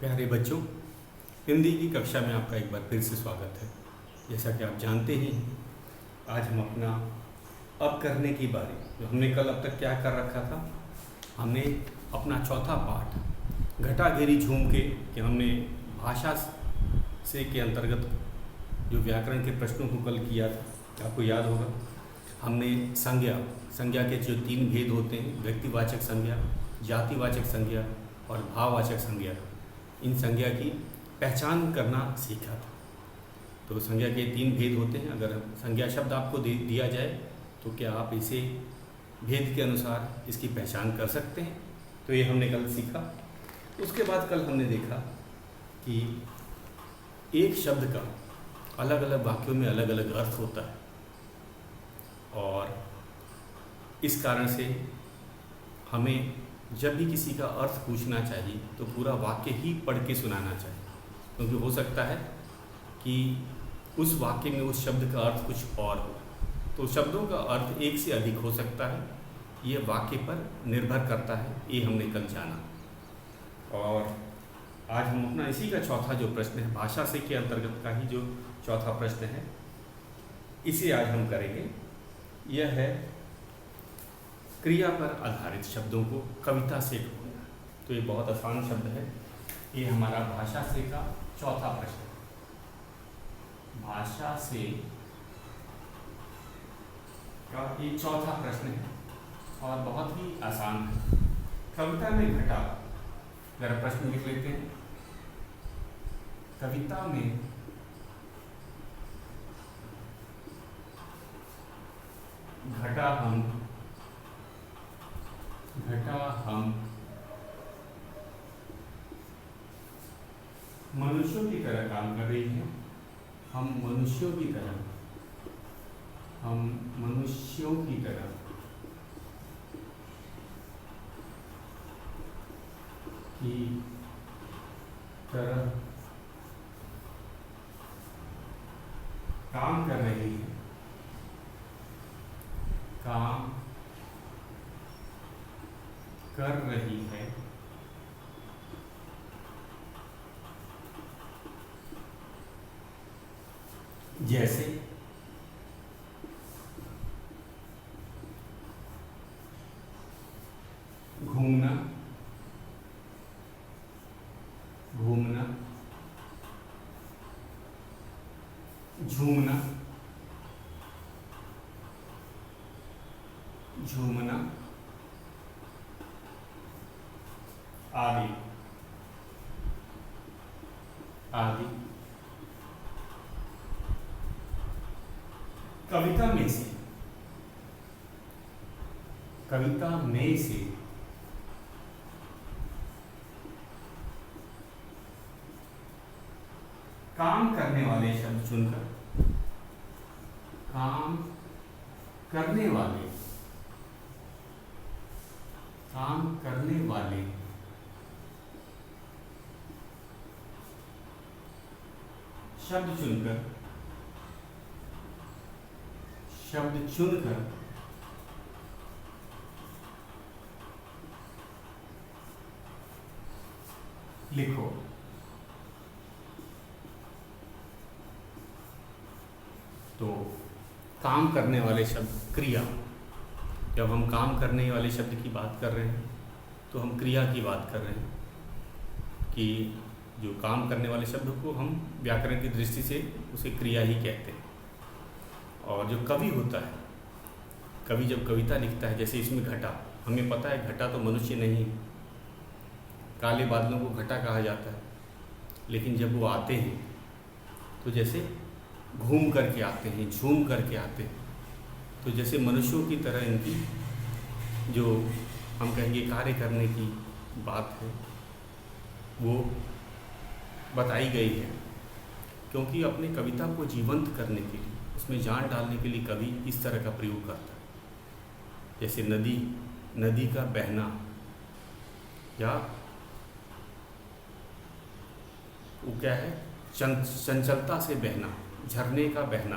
प्यारे बच्चों, हिंदी की कक्षा में आपका एक बार फिर से स्वागत है। जैसा कि आप जानते ही हैं, आज हम अपना अब करने की बारी, जो हमने कल अब तक क्या कर रखा था, हमने अपना चौथा पाठ घटा घेरी झूम के कि हमने भाषा से के अंतर्गत जो व्याकरण के प्रश्नों को कल किया था, आपको याद होगा। हमने संज्ञा के जो 3 भेद होते हैं, व्यक्तिवाचक संज्ञा, जातिवाचक संज्ञा और भाववाचक संज्ञा, इन संज्ञा की पहचान करना सीखा था। तो संज्ञा के 3 भेद होते हैं। अगर संज्ञा शब्द आपको दिया जाए तो क्या आप इसे भेद के अनुसार इसकी पहचान कर सकते हैं? तो ये हमने कल सीखा। उसके बाद कल हमने देखा कि एक शब्द का अलग अलग वाक्यों में अलग अलग अर्थ होता है, और इस कारण से हमें जब भी किसी का अर्थ पूछना चाहिए तो पूरा वाक्य ही पढ़ के सुनाना चाहिए, क्योंकि हो सकता है कि उस वाक्य में उस शब्द का अर्थ कुछ और हो। तो शब्दों का अर्थ एक से अधिक हो सकता है, ये वाक्य पर निर्भर करता है। ये हमने कल जाना। और आज हम अपना इसी का चौथा जो प्रश्न है, भाषा से के अंतर्गत का ही जो चौथा प्रश्न है, इसे आज हम करेंगे। यह है क्रिया पर आधारित शब्दों को कविता से ढूंढना। तो ये बहुत आसान शब्द है। ये हमारा भाषा से का चौथा प्रश्न है। भाषा से का ये चौथा प्रश्न है और बहुत ही आसान है। कविता में घटा, जरा प्रश्न लिख लेते हैं। कविता में घटा हम मनुष्यों की तरह काम कर रही हैं। हम मनुष्यों की तरह काम कर रही हैं। काम कर रही है। जैसे घूमना, झूमना आदि। कविता में से काम करने वाले शब्द चुनकर, काम करने वाले शब्द चुनकर लिखो। तो काम करने वाले शब्द क्रिया। जब हम काम करने वाले शब्द की बात कर रहे हैं तो हम क्रिया की बात कर रहे हैं, कि जो काम करने वाले शब्द को हम व्याकरण की दृष्टि से उसे क्रिया ही कहते हैं। और जो कवि होता है, कवि जब कविता लिखता है, जैसे इसमें घटा, हमें पता है घटा तो मनुष्य नहीं है, काले बादलों को घटा कहा जाता है। लेकिन जब वो आते हैं तो जैसे घूम करके आते हैं, झूम करके आते हैं, तो जैसे मनुष्यों की तरह इनकी जो हम कहेंगे कार्य करने की बात है वो बताई गई है। क्योंकि अपने कविता को जीवंत करने के लिए, उसमें जान डालने के लिए कवि इस तरह का प्रयोग करता है। जैसे नदी का बहना, या वो क्या है, चंचलता से बहना, झरने का बहना।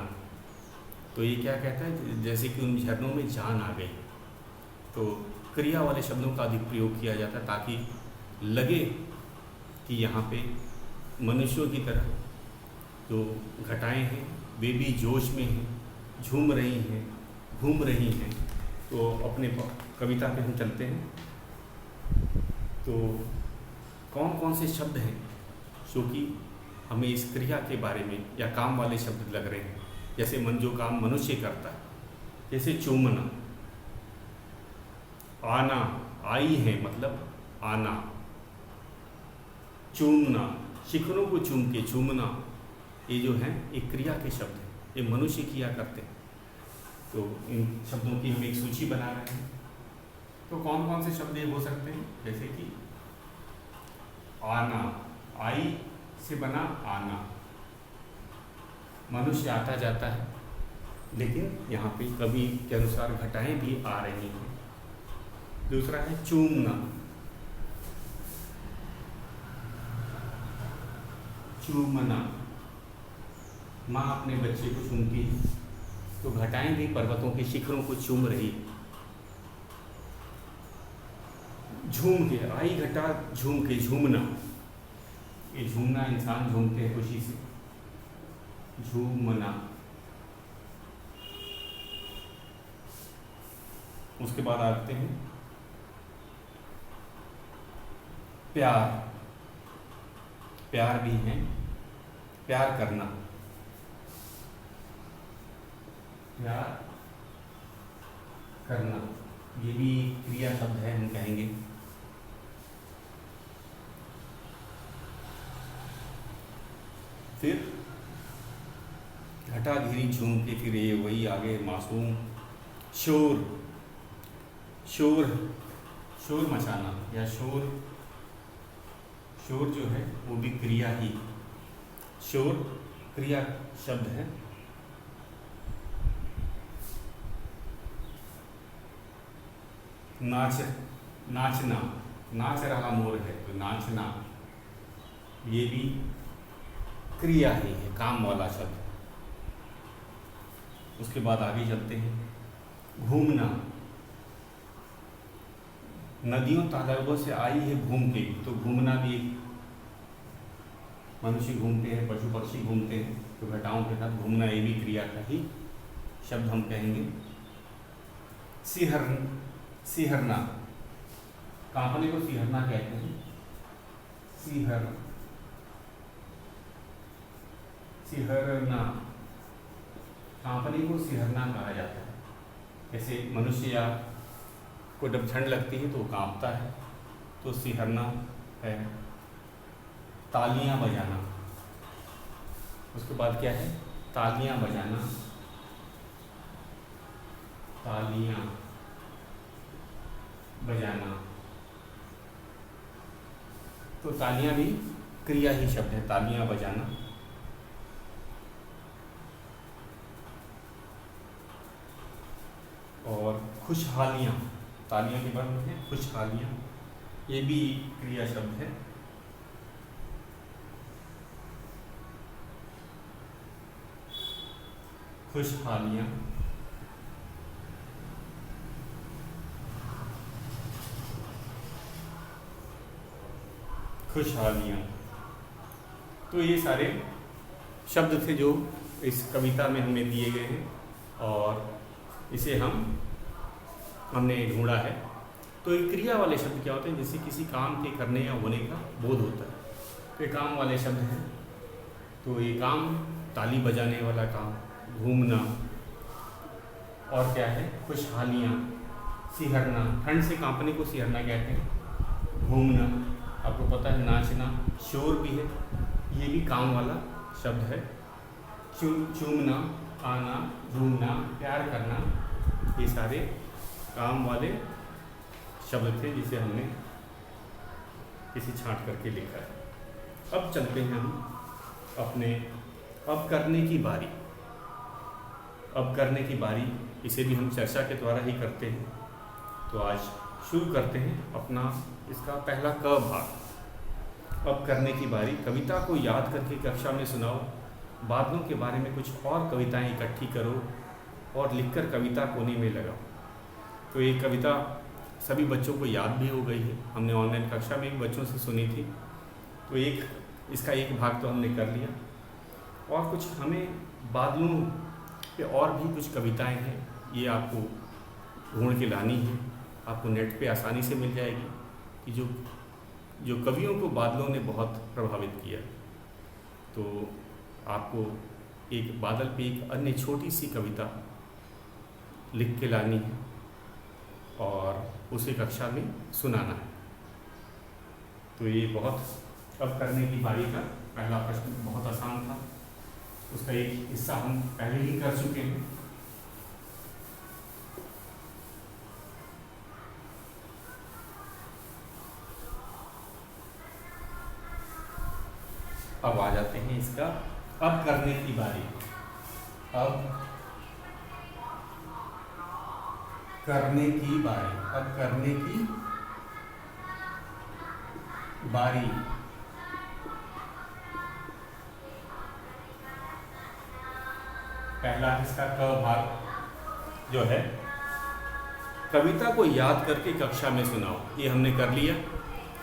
तो ये क्या कहता है, जैसे कि उन झरनों में जान आ गई। तो क्रिया वाले शब्दों का अधिक प्रयोग किया जाता है ताकि लगे कि यहाँ पे मनुष्यों की तरह जो घटाएं हैं वे भी जोश में हैं, झूम रही हैं, घूम रही हैं। तो अपने कविता पे हम चलते हैं। तो कौन कौन से शब्द हैं जो कि हमें इस क्रिया के बारे में या काम वाले शब्द लग रहे हैं, जैसे मन जो काम मनुष्य करता है, जैसे चूमना, आना, आई है मतलब आना, चूमना, शिखरों को चूम के चूमना, ये जो है एक क्रिया के शब्द हैं, ये मनुष्य किया करते हैं। तो इन शब्दों की हम एक सूची बना रहे हैं। तो कौन कौन से शब्द ये हो सकते हैं, जैसे कि आना, आई से बना आना, मनुष्य आता जाता है, लेकिन यहाँ पे कवि के अनुसार घटाएं भी आ रही हैं। दूसरा है चूमना, चूमना, माँ अपने बच्चे को चूमती है, तो घटाएं भी पर्वतों के शिखरों को चूम रही। झूम के, आई घटा झूम के, झूमना, ये झूमना इंसान झूमते हैं खुशी से, झूमना। उसके बाद आते हैं प्यार, प्यार भी है, प्यार करना, प्यार करना, ये भी क्रिया शब्द है, हम कहेंगे। फिर घटा घिरी झूम के, फिर ये वही आगे मासूम, शोर, शोर, शोर मचाना या शोर, शोर जो है वो भी क्रिया ही, शोर क्रिया शब्द है। नाच, नाचना, नाच रहा मोर है, तो नाचना, ये भी क्रिया ही है, काम वाला शब्द। उसके बाद आगे चलते हैं घूमना, नदियों तालाबों से आई है घूम के, तो घूमना भी, मनुष्य घूमते हैं, पशु पक्षी घूमते हैं, तो घटाओं के साथ घूमना, ये भी क्रिया का ही शब्द हम कहेंगे। सिहरना, कांपने को सिहरना कहते हैं, सिहरना, कांपने को सिहरना कहा जाता है। जैसे मनुष्य या को जब ठंड लगती है तो वो कांपता है, तो सिहरना है। तालियां बजाना, उसके बाद क्या है, तालियां बजाना, तालियां बजाना, तो तालियां भी क्रिया ही शब्द है, तालियां बजाना। और खुशहालियाँ, तालियां के बाद में है खुशहालियाँ, ये भी क्रिया शब्द है। खुशहालियाँ, खुशहालियाँ, तो ये सारे शब्द थे जो इस कविता में हमें दिए गए हैं और इसे हमने ढूंढा है। तो ये क्रिया वाले शब्द क्या होते हैं, जैसे किसी काम के करने या होने का बोध होता है, तो ये काम वाले शब्द हैं। तो ये काम, ताली बजाने वाला काम, घूमना, और क्या है, खुशहालियाँ, सिहरना, ठंड से कांपने को सिहरना कहते हैं। घूमना, आपको पता है, नाचना, शोर भी है, ये भी काम वाला शब्द है। चूमना, आना, झूमना, प्यार करना, ये सारे काम वाले शब्द थे जिसे हमने इसे छांट करके लिखा है। अब चलते हैं हम अपने अब करने की बारी। अब करने की बारी, इसे भी हम चर्चा के द्वारा ही करते हैं। तो आज शुरू करते हैं अपना इसका पहला क भाग। अब करने की बारी, कविता को याद करके कक्षा में सुनाओ, बादलों के बारे में कुछ और कविताएं इकट्ठी करो और लिखकर कविता कोने में लगाओ। तो ये कविता सभी बच्चों को याद भी हो गई है, हमने ऑनलाइन कक्षा में भी बच्चों से सुनी थी। तो इसका एक भाग तो हमने कर लिया, और कुछ हमें बादलों पे और भी कुछ कविताएं हैं, ये आपको ढूंढ के लानी है। आपको नेट पे आसानी से मिल जाएगी कि जो कवियों को बादलों ने बहुत प्रभावित किया। तो आपको एक बादल पे एक अन्य छोटी सी कविता लिख के लानी है और उसे कक्षा में सुनाना है। तो ये बहुत अब करने की बारी का पहला प्रश्न बहुत आसान था, उसका एक हिस्सा हम पहले ही कर चुके हैं। अब आ जाते हैं इसका अब करने की बारी। अब करने की बारी, अब करने की बारी। पहला इसका क भाग जो है, कविता को याद करके कक्षा में सुनाओ। ये हमने कर लिया,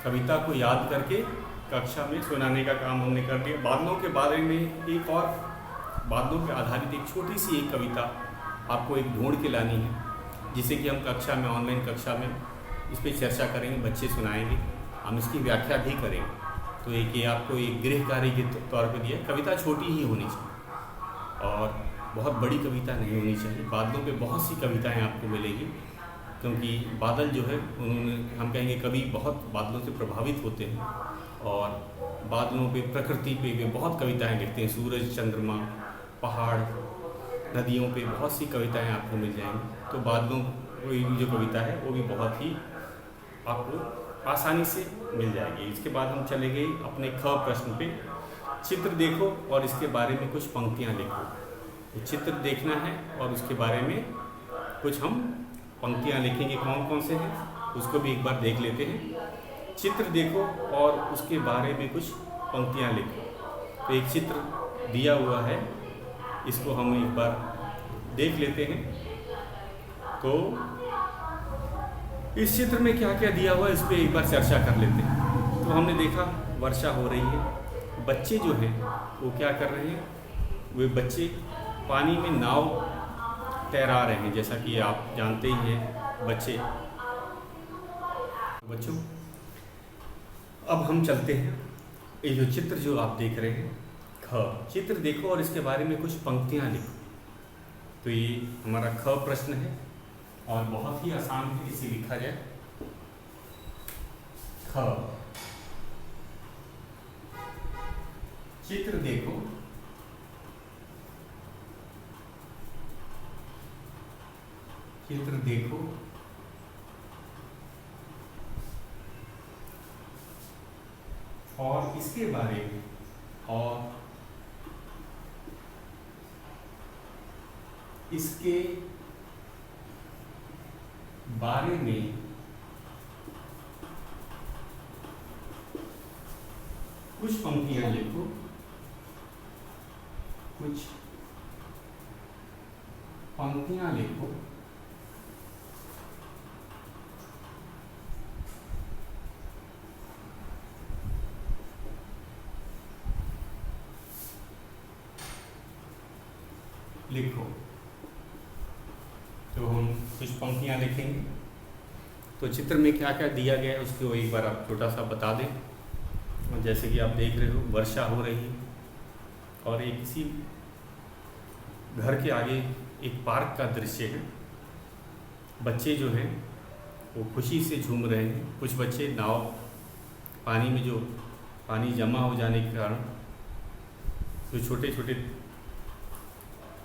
कविता को याद करके कक्षा में सुनाने का काम हमने कर लिया। बादलों के बारे में एक और, बादलों पे आधारित एक छोटी सी एक कविता आपको एक ढूंढ के लानी है, जिसे कि हम कक्षा में, ऑनलाइन कक्षा में इस पर चर्चा करेंगे, बच्चे सुनाएंगे, हम इसकी व्याख्या भी करेंगे। तो एक ये आपको एक गृह कार्य के तौर पर दिया। कविता छोटी ही होनी चाहिए और बहुत बड़ी कविता नहीं होनी चाहिए। बादलों पे बहुत सी कविताएं आपको मिलेगी, क्योंकि बादल जो है उन्होंने, हम कहेंगे कवि बहुत बादलों से प्रभावित होते हैं और बादलों पे, प्रकृति पे वे बहुत कविताएं लिखते हैं। सूरज, चंद्रमा, पहाड़, नदियों पे बहुत सी कविताएं आपको मिल जाएंगी। तो बादलों की जो कविता है वो भी बहुत ही आपको आसानी से मिल जाएगी। इसके बाद हम चले गए अपने ख प्रश्न पे। चित्र देखो और इसके बारे में कुछ पंक्तियाँ लिखो। तो चित्र देखना है और उसके बारे में कुछ हम पंक्तियाँ लिखेंगे। कौन कौन से हैं उसको भी एक बार देख लेते हैं। चित्र देखो और उसके बारे में कुछ पंक्तियाँ लिखो। तो एक चित्र दिया हुआ है, इसको हम एक बार देख लेते हैं। तो इस चित्र में क्या क्या दिया हुआ है, इस पर एक बार चर्चा कर लेते हैं। तो हमने देखा वर्षा हो रही है, बच्चे जो हैं वो क्या कर रहे हैं, वे बच्चे पानी में नाव तैरा रहे हैं, जैसा कि आप जानते ही हैं बच्चों। अब हम चलते हैं, ये जो चित्र जो आप देख रहे हैं, ख, चित्र देखो और इसके बारे में कुछ पंक्तियाँ लिखो। तो ये हमारा ख प्रश्न है और बहुत ही आसान है, इसे लिखा जाए। ख, चित्र देखो चित्र देखो और इसके बारे में, और इसके बारे में कुछ पंक्तियां लिखो, कुछ पंक्तियां लिखो। लिखो, तो हम कुछ पंक्तियां लिखेंगे। तो चित्र में क्या क्या दिया गया है उसको एक बार आप छोटा सा बता दें। और जैसे कि आप देख रहे हो वर्षा हो रही है और एक किसी घर के आगे एक पार्क का दृश्य है। बच्चे जो हैं वो खुशी से झूम रहे हैं। कुछ बच्चे नाव, पानी में जो पानी जमा हो जाने के कारण जो छोटे छोटे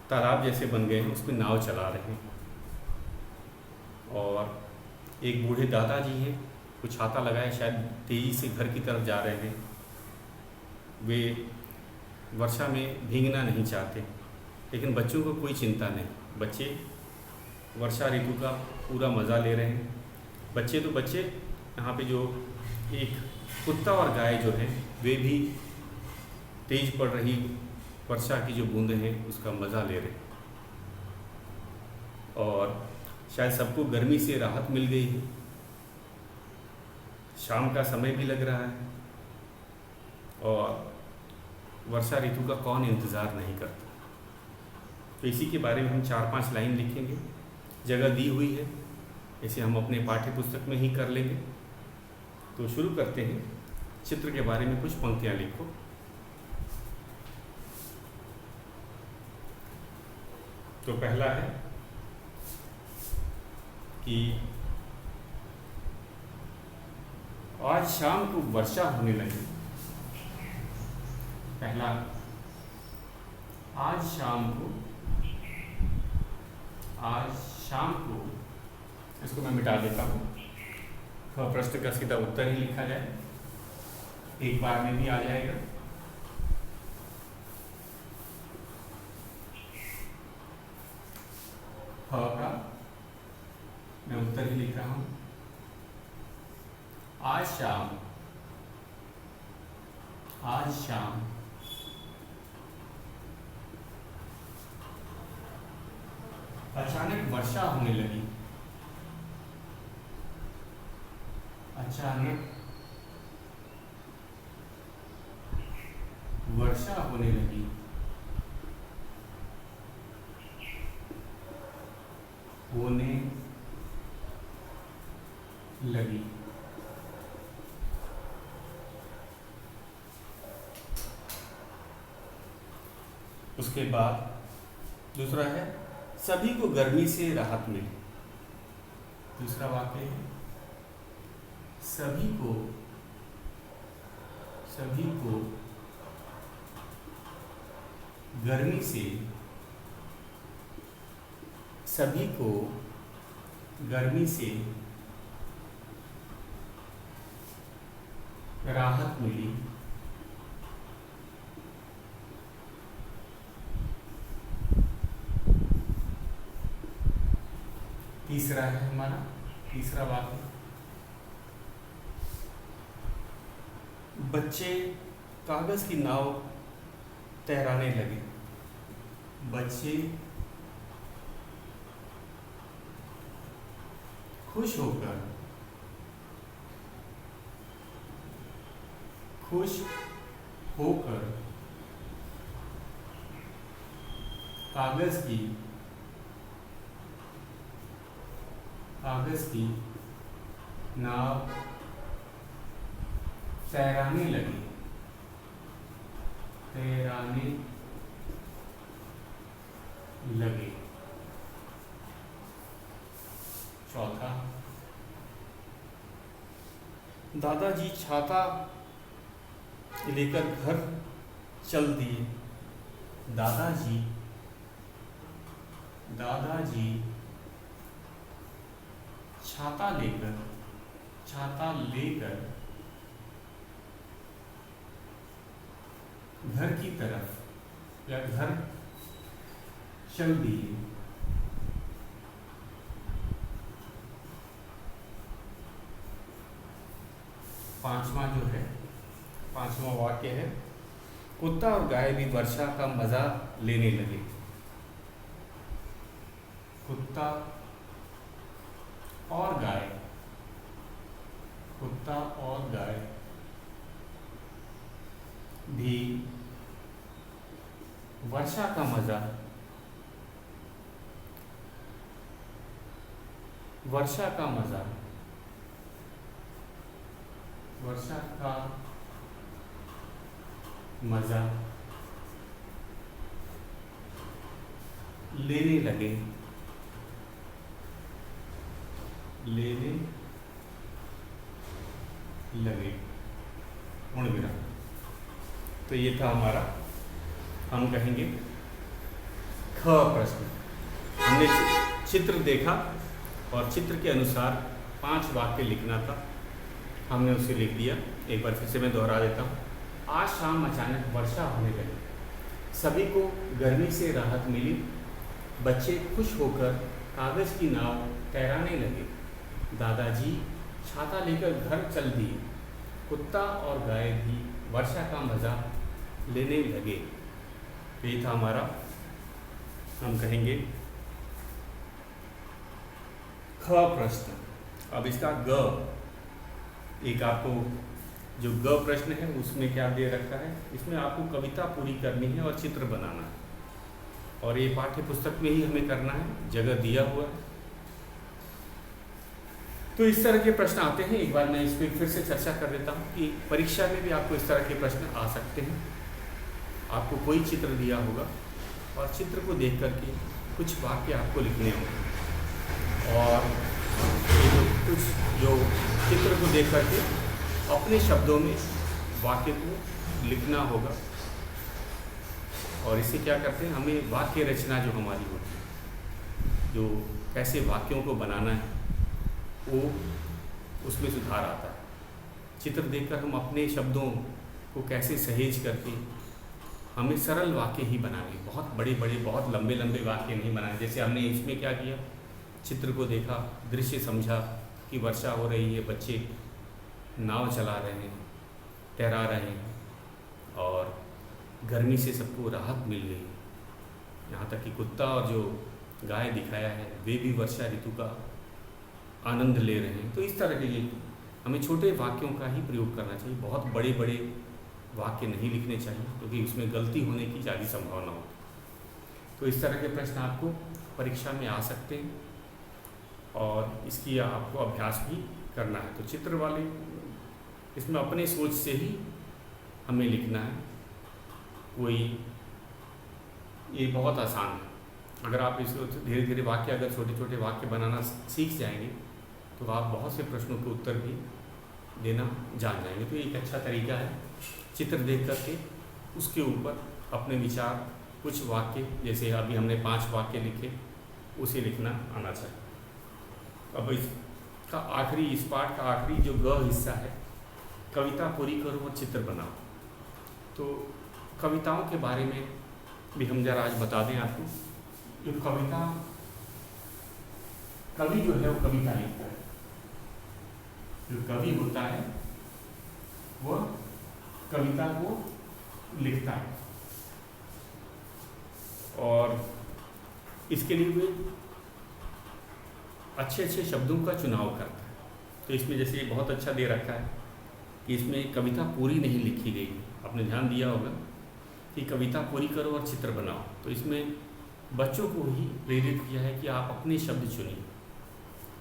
तालाब जैसे बन गए हैं उसमें नाव चला रहे हैं। और एक बूढ़े दादाजी हैं, कुछ छाता लगाए, शायद तेज़ी से घर की तरफ जा रहे हैं। वे वर्षा में भीगना नहीं चाहते, लेकिन बच्चों को कोई चिंता नहीं, बच्चे वर्षा ऋतु का पूरा मज़ा ले रहे हैं। बच्चे तो बच्चे, यहाँ पे जो एक कुत्ता और गाय जो हैं वे भी तेज़ पड़ रही वर्षा की जो बूंदें हैं उसका मज़ा ले रहे हैं। और शायद सबको गर्मी से राहत मिल गई है, शाम का समय भी लग रहा है और वर्षा ऋतु का कौन इंतज़ार नहीं करता। तो इसी के बारे में हम 4-5 लाइन लिखेंगे। जगह दी हुई है, इसे हम अपने पाठ्य पुस्तक में ही कर लेंगे। तो शुरू करते हैं। चित्र के बारे में कुछ पंक्तियाँ लिखो। तो पहला है कि आज शाम को वर्षा होने लगी। पहला, आज शाम को इसको मैं मिटा देता हूँ। प्रश्न का सीधा उत्तर ही लिखा जाए, एक बार में भी आ जाएगा। का मैं उत्तर ही लिख रहा हूँ। आज शाम अचानक वर्षा होने लगी। अचानक वर्षा होने लगी। उसके बाद दूसरा है, सभी को गर्मी से राहत मिली। दूसरा वाक्य है, सभी को गर्मी से राहत मिली। तीसरा है हमारा तीसरा वाक्य, बच्चे कागज की नाव तैराने लगे। बच्चे खुश होकर कागज की नाव तैराने लगे। चौथा, दादाजी छाता लेकर घर चल दिए। दादाजी छाता लेकर घर की तरफ या घर चल दिए। पांचवा वाक्य है, कुत्ता और गाय भी वर्षा का मजा लेने लगे। कुत्ता और गाय भी वर्षा का मजा लेने लगे। पूर्ण विराम। तो ये था हमारा, हम कहेंगे ख प्रश्न। हमने चित्र देखा और चित्र के अनुसार 5 वाक्य लिखना था, हमने उसे लिख दिया। एक बार फिर से मैं दोहरा देता हूँ। आज शाम अचानक वर्षा होने लगी। सभी को गर्मी से राहत मिली। बच्चे खुश होकर कागज की नाव तैराने लगे। दादाजी छाता लेकर घर चल दिए। कुत्ता और गाय भी वर्षा का मजा लेने लगे। तो ये था हमारा, हम कहेंगे ख प्रश्न। अब इसका ग एक आपको जो ग प्रश्न है उसमें क्या दे रखा है, इसमें आपको कविता पूरी करनी है और चित्र बनाना है, और ये पाठ्य पुस्तक में ही हमें करना है, जगह दिया हुआ है। तो इस तरह के प्रश्न आते हैं। एक बार मैं इस पर फिर से चर्चा कर देता हूँ कि परीक्षा में भी आपको इस तरह के प्रश्न आ सकते हैं। आपको कोई चित्र दिया होगा और चित्र को देख करके कुछ वाक्य आपको लिखने होंगे, और ये कुछ जो चित्र को देख करके अपने शब्दों में वाक्य को लिखना होगा। और इससे क्या करते हैं, हमें वाक्य रचना जो हमारी होती है, जो कैसे वाक्यों को बनाना है, वो उसमें सुधार आता है। चित्र देखकर हम अपने शब्दों को कैसे सहेज करके हमें सरल वाक्य ही बनाने, बहुत बड़े बड़े बहुत लंबे लंबे वाक्य नहीं बनाने। जैसे हमने इसमें क्या किया, चित्र को देखा, दृश्य समझा कि वर्षा हो रही है, बच्चे नाव चला रहे हैं, तैरा रहे हैं, और गर्मी से सबको राहत मिल गई। यहाँ तक कि कुत्ता और जो गाय दिखाया है वे भी वर्षा ऋतु का आनंद ले रहे हैं। तो इस तरह के हमें छोटे वाक्यों का ही प्रयोग करना चाहिए, बहुत बड़े बड़े वाक्य नहीं लिखने चाहिए, क्योंकि उसमें गलती होने की ज़्यादा संभावना होती है। तो इस तरह के प्रश्न आपको परीक्षा में आ सकते हैं, और इसकी आपको अभ्यास भी करना है। तो चित्र वाले इसमें अपने सोच से ही हमें लिखना है। कोई ये बहुत आसान है, अगर आप इसको धीरे धीरे वाक्य, अगर छोटे छोटे वाक्य बनाना सीख जाएंगे तो आप बहुत से प्रश्नों के उत्तर भी देना जान जाएंगे। तो एक अच्छा तरीका है चित्र देख करके उसके ऊपर अपने विचार, कुछ वाक्य, जैसे अभी हमने 5 वाक्य लिखे, उसे लिखना आना चाहिए। अब इसका आखिरी, इस पाठ का आखिरी जो ग हिस्सा है, कविता पूरी करो और चित्र बनाओ। तो कविताओं के बारे में भी हम जरा आज बता दें आपको। जो कविता, कवि जो है वो कविता लिखता है, जो कवि होता है वह कविता को लिखता है, और इसके लिए वे अच्छे अच्छे शब्दों का चुनाव करता है। तो इसमें जैसे ये बहुत अच्छा दे रखा है कि इसमें कविता पूरी नहीं लिखी गई। आपने ध्यान दिया होगा कि कविता पूरी करो और चित्र बनाओ। तो इसमें बच्चों को ही प्रेरित किया है कि आप अपने शब्द चुनिए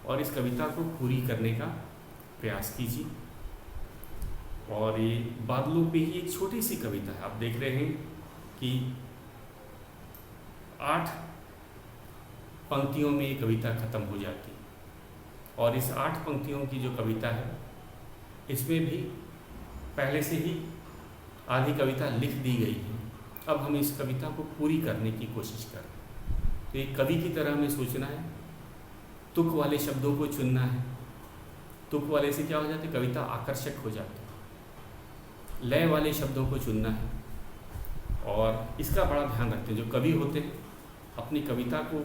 और इस कविता को पूरी करने का प्रयास कीजिए। और ये बादलों पे ही एक छोटी सी कविता है। आप देख रहे हैं कि 8 पंक्तियों में ये कविता खत्म हो जाती है, और इस 8 पंक्तियों की जो कविता है इसमें भी पहले से ही आधी कविता लिख दी गई है। अब हम इस कविता को पूरी करने की कोशिश करें। तो एक कवि की तरह हमें सोचना है, तुक वाले शब्दों को चुनना है। तुक वाले से क्या हो जाती है, कविता आकर्षक हो जाती है। लय वाले शब्दों को चुनना है, और इसका बड़ा ध्यान रखते हैं। जो कवि होते हैं अपनी कविता को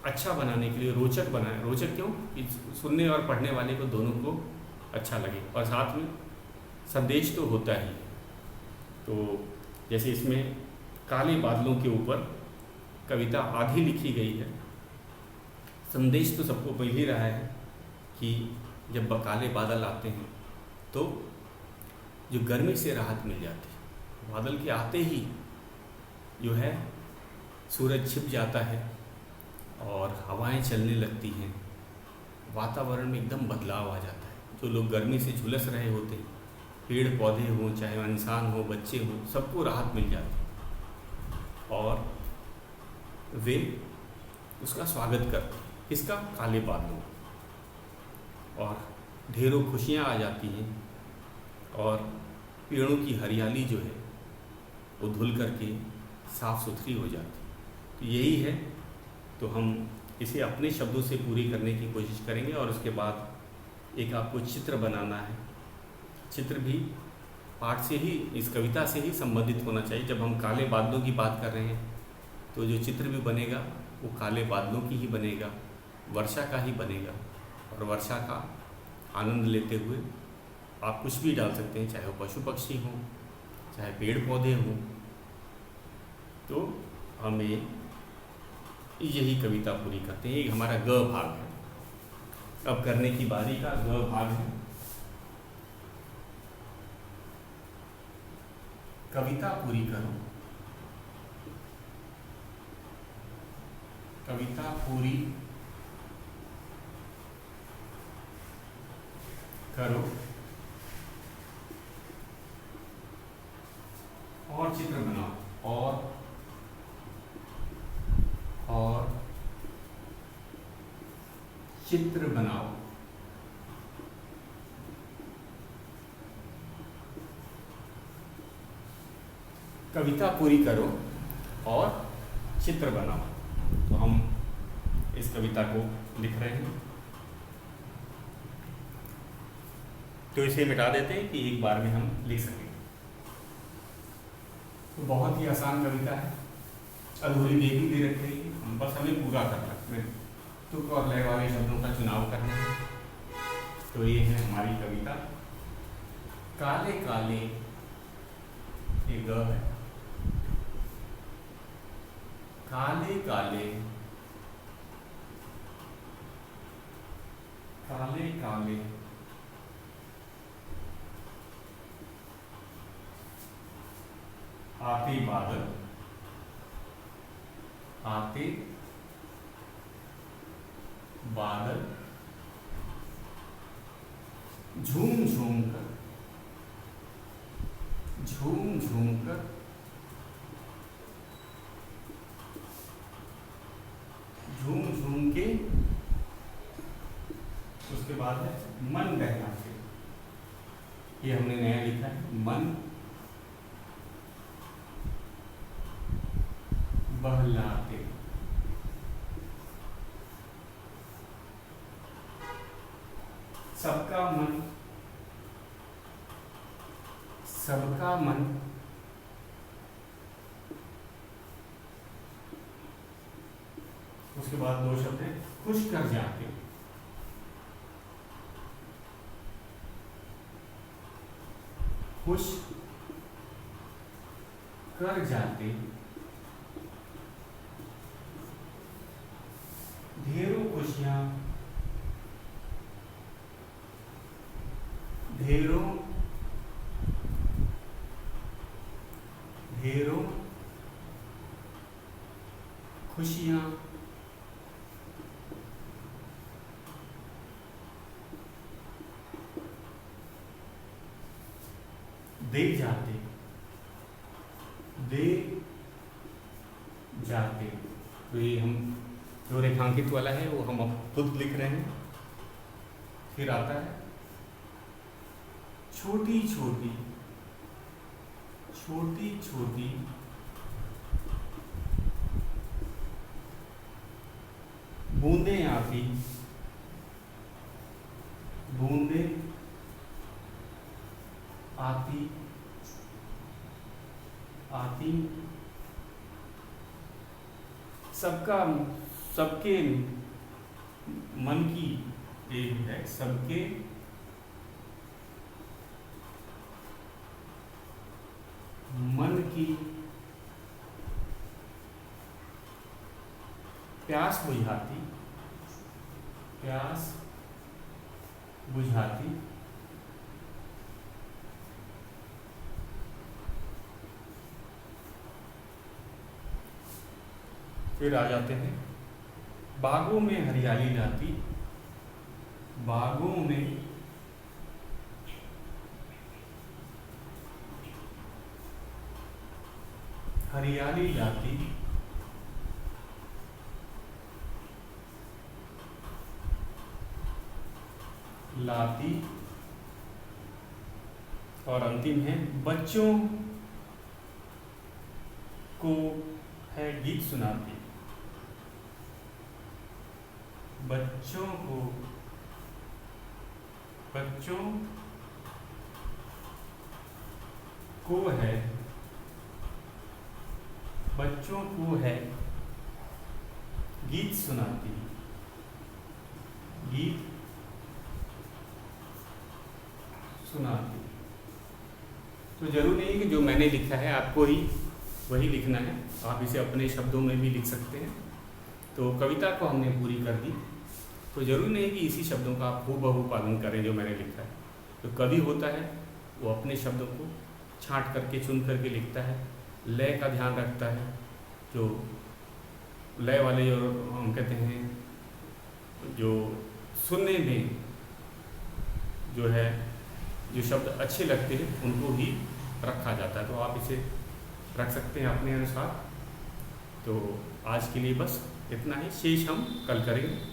अच्छा बनाने के लिए रोचक बनाए। रोचक क्यों, कि सुनने और पढ़ने वाले को दोनों को अच्छा लगे, और साथ में संदेश तो होता ही। तो जैसे इसमें काले बादलों के ऊपर कविता आधी लिखी गई है। संदेश तो सबको मिल ही रहा है कि जब काले बादल आते हैं तो जो गर्मी से राहत मिल जाती है। बादल के आते ही जो है सूरज छिप जाता है और हवाएं चलने लगती हैं, वातावरण में एकदम बदलाव आ जाता है। जो लोग गर्मी से झुलस रहे होते हैं, पेड़ पौधे हों, चाहे इंसान हो, बच्चे हों, सबको राहत मिल जाती है और वे उसका स्वागत करते हैं। इसका काले बादलों, और ढेरों खुशियाँ आ जाती हैं, और पेड़ों की हरियाली जो है वो धुल करके साफ़ सुथरी हो जाती है। तो यही है। तो हम इसे अपने शब्दों से पूरी करने की कोशिश करेंगे, और उसके बाद एक आपको चित्र बनाना है। चित्र भी पाठ से ही, इस कविता से ही संबंधित होना चाहिए। जब हम काले बादलों की बात कर रहे हैं तो जो चित्र भी बनेगा वो काले बादलों की ही बनेगा, वर्षा का ही बनेगा, और वर्षा का आनंद लेते हुए आप कुछ भी डाल सकते हैं, चाहे वो पशु पक्षी हों, चाहे पेड़ पौधे हों। तो हमें यही कविता पूरी करते हैं। एक हमारा ग भाग है। अब करने की बारी का ग भाग है। कविता पूरी करो, कविता पूरी करो और चित्र बनाओ, और चित्र बनाओ। कविता पूरी करो और चित्र बनाओ। तो हम इस कविता को लिख रहे हैं, तो इसे मिटा देते हैं कि एक बार में हम लिख सकें। तो बहुत ही आसान कविता है, अधूरी दे भी दे रखी है, हम बस हमें पूरा करना है, तुक और लय वाले शब्दों का चुनाव करना है। तो ये है हमारी कविता। काले काले, ये ग है, काले काले, काले काले आते बादल, आते बादल झूम झूम कर, झूम झूम कर, झूम झूम के, उसके बाद है मन बहलाते। ये हमने नया लिखा है, मन बहलाते। सबका मन, सबका मन उसके बाद दो शब्द हैं, खुश कर जाते, खुश कर जाते, ढेरों खुशियां, ढेरों ढेरों खुशियां दे जाते, दे जाते। तो ये हम जो रेखांकित वाला है वो हम अब खुद लिख रहे हैं। फिर आता है छोटी छोटी, छोटी छोटी बूंदें आती, बूंदें आती, आती, सबका, सबके मन की एक है, सबके मन की प्यास बुझाती, प्यास बुझाती, फिर आ जाते हैं बागों में हरियाली लाती, बागों में हरियाली लाती, लाती, और अंतिम है बच्चों को है गीत सुनाती, बच्चों को, बच्चों को है, बच्चों को है गीत सुनाती, गीत सुनाती। तो जरूर नहीं कि जो मैंने लिखा है आपको ही वही लिखना है, आप इसे अपने शब्दों में भी लिख सकते हैं। तो कविता को हमने पूरी कर दी, तो जरूरी नहीं कि इसी शब्दों का आप हूबहू पालन करें जो मैंने लिखा है। तो कवि होता है वो अपने शब्दों को छांट करके चुन करके लिखता है, लय का ध्यान रखता है। जो लय वाले जो हम कहते हैं, जो सुनने में जो है जो शब्द अच्छे लगते हैं उनको ही रखा जाता है। तो आप इसे रख सकते हैं अपने अनुसार। तो आज के लिए बस इतना ही, शेष हम कल करेंगे।